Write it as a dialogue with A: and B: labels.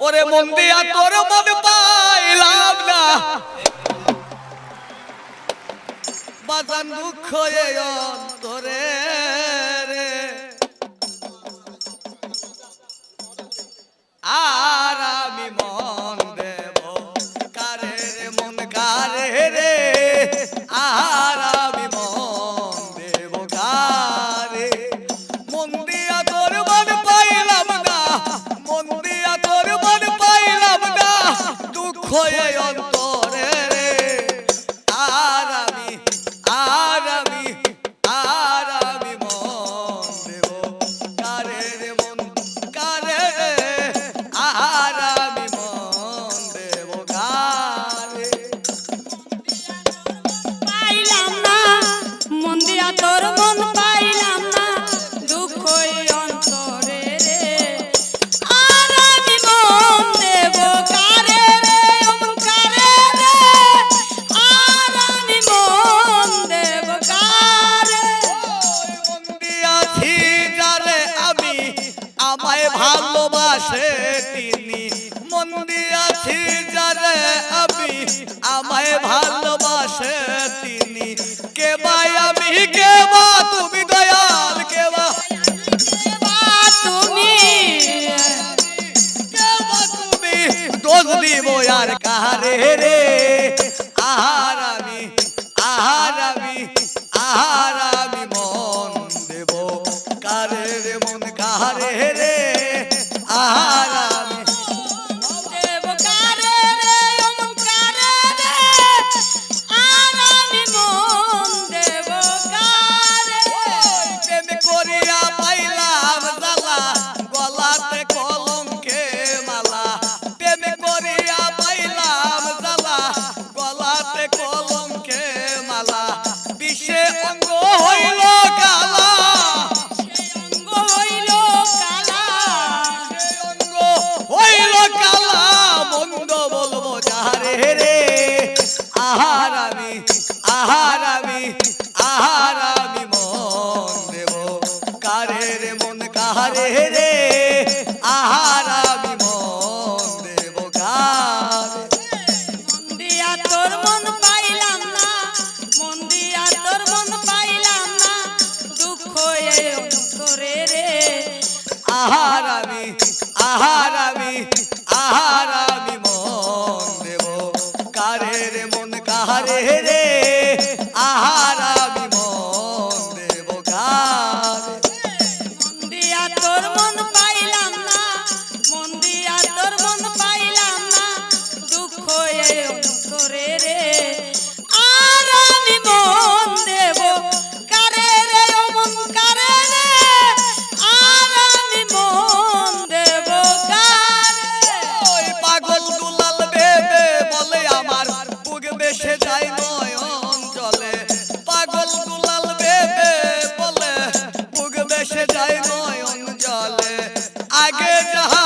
A: ওরে মন দিয়া তোর মন পাইলাম না বাজান দুঃখ এই অন্তরে রে আর আমি মন দেব কারে রে মন কারে রে আর আমি মন দেব কারে মন দিয়া তোর মন পাইলাম না মন দিয়া তোর মন পাইলাম না দুঃখ এই অন্তরে রে আর আমি মন দেব কারে রে মন কারে রে আর আমি মন দেব কারে
B: পাইলাম না মন দিয়া তোর মন পাইলাম না দুঃখ অন্তরে রে আর আমি মন দেব কারে রে মন কারে রে আর আমি মন দেব কারে
A: মন দিয়াছি যারে আমি আমায় ভালোবাসে তিনি মন দিয়াছি যারে আমি আমায় ভালোবাসে তিনি কে ভাই আমি কে বা তুমি দয়াল কে বা
B: তুমি
A: দোষ দিব আর কারে রে আর আমি মন দেব কারে রে মন কারে রে আর আমি
B: দেব কারে রে মন কারে রে আর আমি মন দেব কারে
A: প্রেম করিয়া পাইলাম জ্বালা গলাতে কলঙ্কে মালা প্রেম করিয়া পাইলাম জ্বালা গলাতে কলঙ্কে মালা বিষে অঙ্গ হইল কালা
B: অঙ্গ হইল কালা
A: অঙ্গ হইল কালা মন্দ বলবো যারে রে আহার আমি মন দেব কারে রে মন কারে রে আহার আমি মন দেব কারে
B: মন দিয়া তোর মন পাইলাম না মন দিয়া তোর মন পাইলাম না দুঃখ এই অন্তরে রে
A: আহার আমি মন দেব কারে রে মন কারে রে আহার আমি মন দেব কারে
B: মন দিয়া তোর মন পাইলাম না মন দিয়া তোর মন পাইলাম না দুঃখ এই অন্তরে রে আর আমি মন দেব কারে রে মন কারে রে আর আমি মন দেব কারে
A: ওই পাগল দুলাল বেবে বলে আমার বুক বেশে যায় নয়ন জলে পাগল দুলাল বেবে বলে বুক বেশে যায় নয়ন জলে আগে যাহা